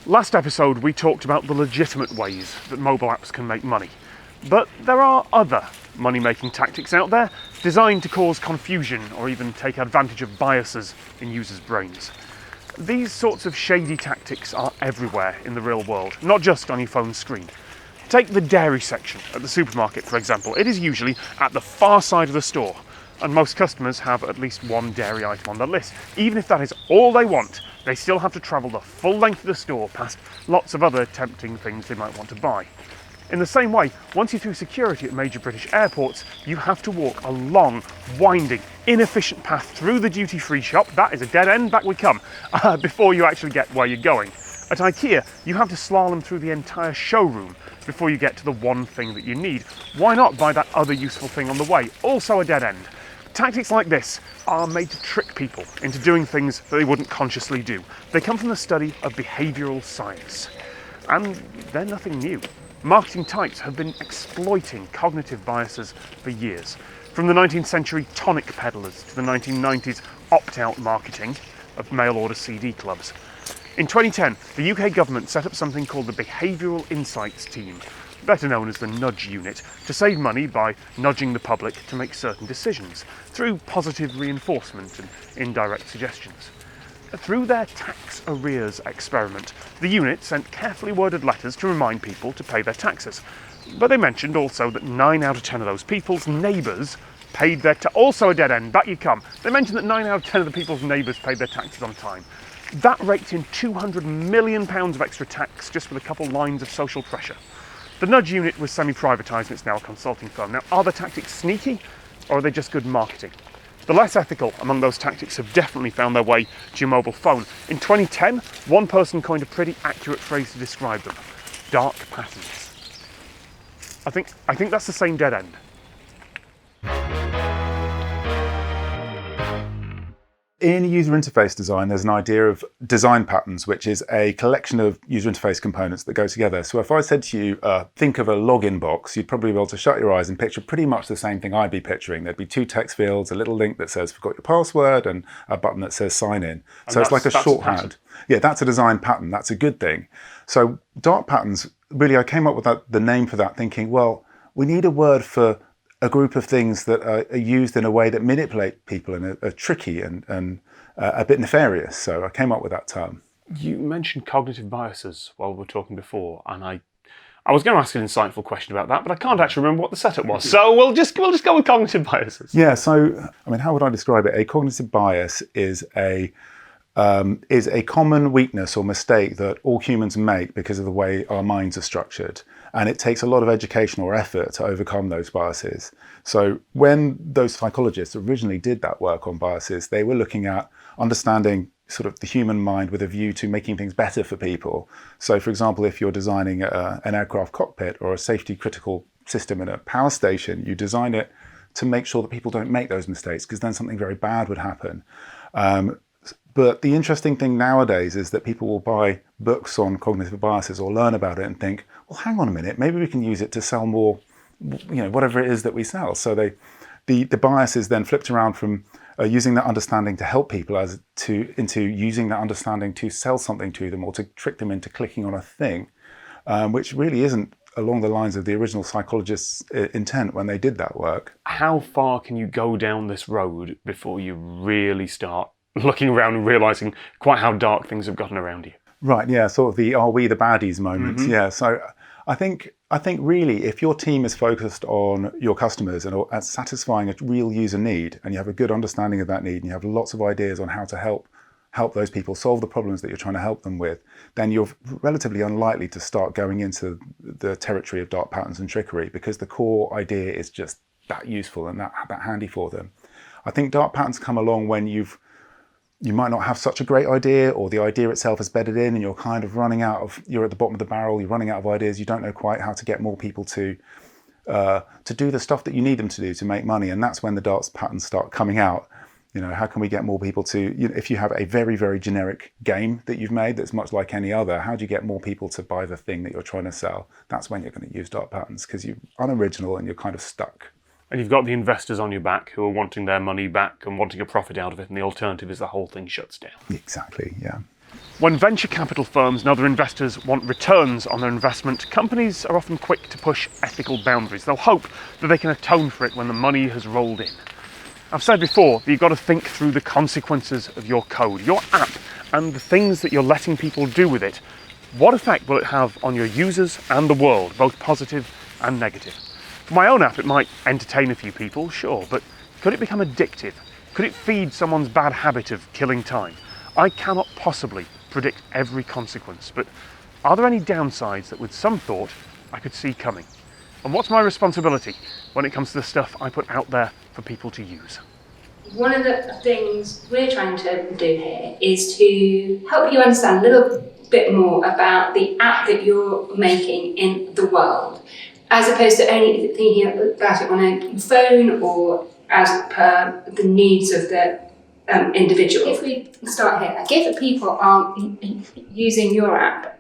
Last episode we talked about the legitimate ways that mobile apps can make money. But there are other money-making tactics out there designed to cause confusion or even take advantage of biases in users' brains. These sorts of shady tactics are everywhere in the real world, not just on your phone screen. Take the dairy section at the supermarket, for example. It is usually at the far side of the store, and most customers have at least one dairy item on their list. Even if that is all they want, they still have to travel the full length of the store past lots of other tempting things they might want to buy. In the same way, once you're through security at major British airports, you have to walk a long, winding, inefficient path through the duty-free shop, that is a dead end, back we come, before you actually get where you're going. At IKEA, you have to slalom through the entire showroom before you get to the one thing that you need. Why not buy that other useful thing on the way? Also a dead end. Tactics like this are made to trick people into doing things that they wouldn't consciously do. They come from the study of behavioural science, and they're nothing new. Marketing types have been exploiting cognitive biases for years, from the 19th century tonic peddlers to the 1990s opt-out marketing of mail-order CD clubs. In 2010, the UK government set up something called the Behavioural Insights Team, better known as the Nudge Unit, to save money by nudging the public to make certain decisions through positive reinforcement and indirect suggestions. Through their tax arrears experiment, the unit sent carefully worded letters to remind people to pay their taxes. But they mentioned also that 9 out of 10 of those people's neighbours paid their also a dead end, back you come. They mentioned that 9 out of 10 of the people's neighbours paid their taxes on time. That raked in £200 million of extra tax just with a couple lines of social pressure. The Nudge Unit was semi-privatised and it's now a consulting firm. Now, are the tactics sneaky or are they just good marketing? The less ethical among those tactics have definitely found their way to your mobile phone. In 2010, one person coined a pretty accurate phrase to describe them: dark patterns. I think that's the same dead end. In user interface design, there's an idea of design patterns, which is a collection of user interface components that go together. So if I said to you, think of a login box, you'd probably be able to shut your eyes and picture pretty much the same thing I'd be picturing. There'd be 2 text fields, a little link that says forgot your password, and a button that says sign in. So it's like a shorthand. Yeah, that's a design pattern. That's a good thing. So dark patterns, really, I came up with the name for that thinking, well, we need a word for a group of things that are used in a way that manipulate people and are tricky and a bit nefarious. So I came up with that term. You mentioned cognitive biases while we were talking before, and I was going to ask an insightful question about that, but I can't actually remember what the setup was. So we'll just go with cognitive biases. Yeah. So I mean, how would I describe it? A cognitive bias is a common weakness or mistake that all humans make because of the way our minds are structured. And it takes a lot of education or effort to overcome those biases. So when those psychologists originally did that work on biases, they were looking at understanding sort of the human mind with a view to making things better for people. So for example, if you're designing an aircraft cockpit or a safety critical system in a power station, you design it to make sure that people don't make those mistakes, because then something very bad would happen. But the interesting thing nowadays is that people will buy books on cognitive biases or learn about it and think, well, hang on a minute, maybe we can use it to sell more, whatever it is that we sell. So the bias is then flipped around from using that understanding to help people into using that understanding to sell something to them or to trick them into clicking on a thing, which really isn't along the lines of the original psychologists' intent when they did that work. How far can you go down this road before you really start looking around and realising quite how dark things have gotten around you? Right, yeah, sort of the are we the baddies moment. Mm-hmm. Yeah, so I think really if your team is focused on your customers and at satisfying a real user need, and you have a good understanding of that need and you have lots of ideas on how to help those people solve the problems that you're trying to help them with, then you're relatively unlikely to start going into the territory of dark patterns and trickery, because the core idea is just that useful and that handy for them. I think dark patterns come along when you might not have such a great idea, or the idea itself is bedded in and you're kind of you're at the bottom of the barrel, you're running out of ideas, you don't know quite how to get more people to do the stuff that you need them to do to make money. And that's when the dark patterns start coming out. How can we get more people to, if you have a very, very generic game that you've made that's much like any other, how do you get more people to buy the thing that you're trying to sell? That's when you're going to use dark patterns, because you're unoriginal and you're kind of stuck. And you've got the investors on your back who are wanting their money back and wanting a profit out of it, and the alternative is the whole thing shuts down. Exactly, yeah. When venture capital firms and other investors want returns on their investment, companies are often quick to push ethical boundaries. They'll hope that they can atone for it when the money has rolled in. I've said before that you've got to think through the consequences of your code, your app, and the things that you're letting people do with it. What effect will it have on your users and the world, both positive and negative? For my own app, it might entertain a few people, sure, but could it become addictive? Could it feed someone's bad habit of killing time? I cannot possibly predict every consequence, but are there any downsides that with some thought I could see coming? And what's my responsibility when it comes to the stuff I put out there for people to use? One of the things we're trying to do here is to help you understand a little bit more about the app that you're making in the world, as opposed to only thinking about it on a phone or as per the needs of the individual. If we start here, if people are using your app,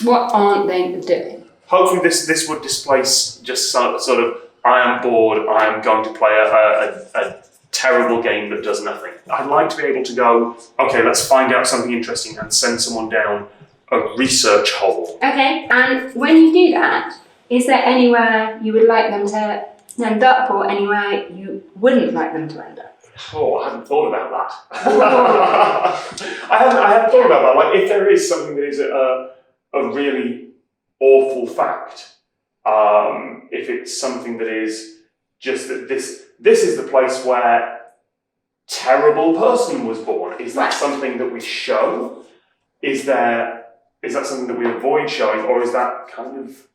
what aren't they doing? Hopefully this would displace just sort of, I am bored, I am going to play a terrible game that does nothing. I'd like to be able to go, okay, let's find out something interesting and send someone down a research hole. Okay, and when you do that, is there anywhere you would like them to end up or anywhere you wouldn't like them to end up? Oh, I hadn't thought about that. I hadn't thought about that. Like, if there is something that is a really awful fact, if it's something that is just that this is the place where terrible person was born, is that something that we show? Is that something that we avoid showing, or is that kind of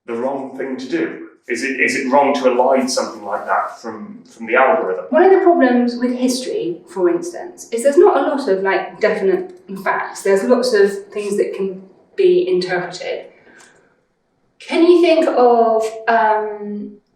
the wrong thing to do? Is it wrong to elide something like that from the algorithm? One of the problems with history, for instance, is there's not a lot of definite facts. There's lots of things that can be interpreted. Can you think of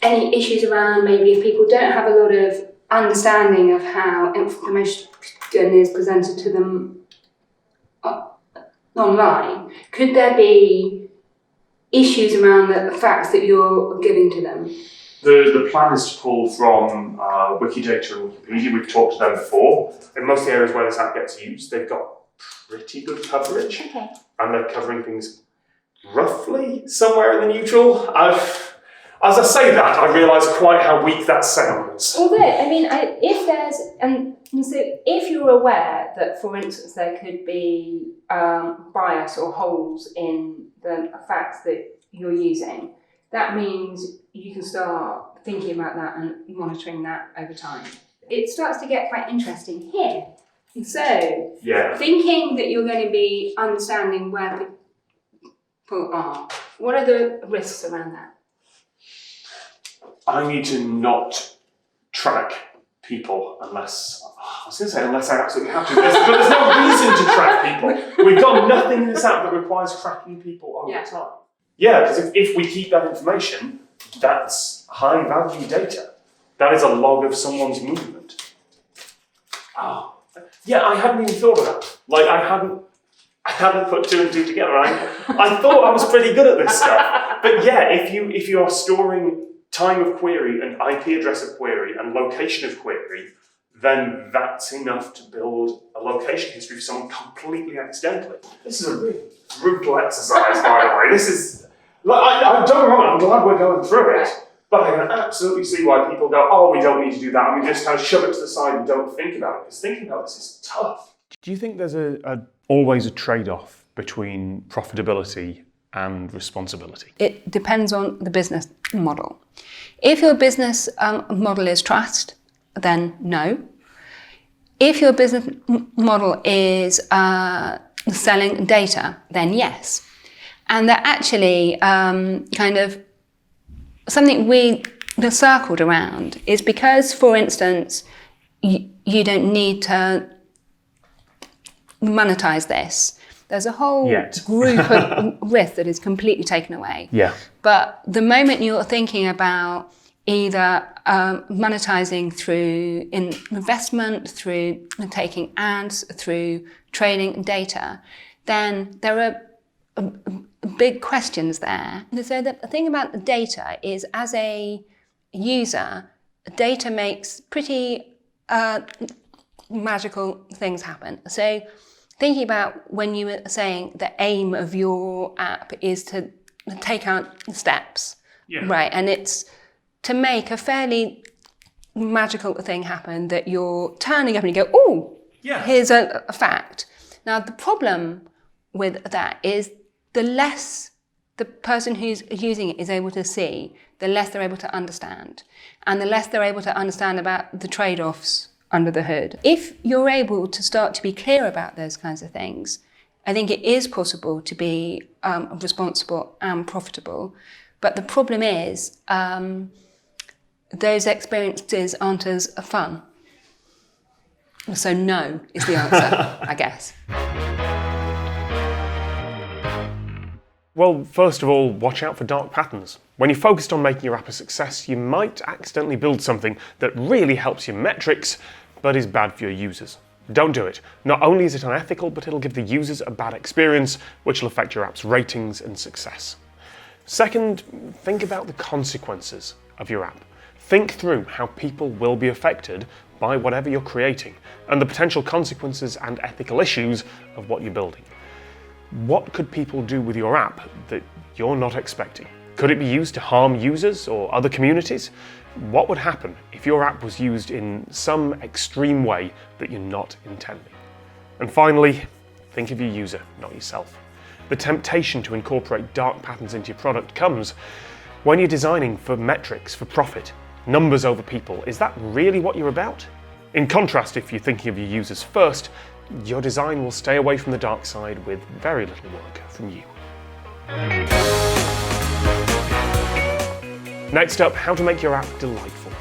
any issues around maybe if people don't have a lot of understanding of how information is presented to them online? Could there be issues around the facts that you're giving to them? The plan is to pull from Wikidata and Wikipedia. We've talked to them before. In most of the areas where this app gets used, they've got pretty good coverage. Okay. And they're covering things roughly somewhere in the neutral. As I say that, I realise quite how weak that sounds. Although, if you're aware that, for instance, there could be bias or holes in the facts that you're using, that means you can start thinking about that and monitoring that over time. It starts to get quite interesting here. So, thinking that you're going to be understanding where people are, what are the risks around that? I need to not track people unless I absolutely have to. But there's no reason to track people. We've got nothing in this app that requires tracking people over time. Yeah, because if we keep that information, that's high value data. That is a log of someone's movement. Oh, yeah, I hadn't even thought of that. I hadn't put two and two together. I thought I was pretty good at this stuff. But yeah, if you are storing time of query and IP address of query and location of query, then that's enough to build a location history for someone completely accidentally. This is a really brutal exercise, by the way. This is, I don't get me wrong, I'm glad we're going through it, but I can absolutely see why people go, oh, we don't need to do that, and we just kind of shove it to the side and don't think about it, because thinking about this is tough. Do you think there's always a trade-off between profitability and responsibility? It depends on the business model. If your business model is trust, then no. If your business model is selling data, then yes. And that actually kind of something we circled around is because, for instance, you don't need to monetize this. There's a whole group of risk that is completely taken away. Yeah. But the moment you're thinking about either monetizing through investment, through taking ads, through trading data, then there are big questions there. So the thing about the data is, as a user, data makes pretty magical things happen. So thinking about when you were saying the aim of your app is to take out the steps, right? And it's to make a fairly magical thing happen that you're turning up and you go, oh, here's a fact. Now, the problem with that is the less the person who's using it is able to see, the less they're able to understand. And the less they're able to understand about the trade-offs under the hood. If you're able to start to be clear about those kinds of things, I think it is possible to be responsible and profitable. But the problem is those experiences aren't as fun. So no is the answer, I guess. Well, first of all, watch out for dark patterns. When you're focused on making your app a success, you might accidentally build something that really helps your metrics, but is bad for your users. Don't do it. Not only is it unethical, but it'll give the users a bad experience, which will affect your app's ratings and success. Second, think about the consequences of your app. Think through how people will be affected by whatever you're creating, and the potential consequences and ethical issues of what you're building. What could people do with your app that you're not expecting? Could it be used to harm users or other communities? What would happen if your app was used in some extreme way that you're not intending? And finally, think of your user, not yourself. The temptation to incorporate dark patterns into your product comes when you're designing for metrics, for profit, numbers over people. Is that really what you're about? In contrast, if you're thinking of your users first, your design will stay away from the dark side with very little work from you. Next up, how to make your app delightful.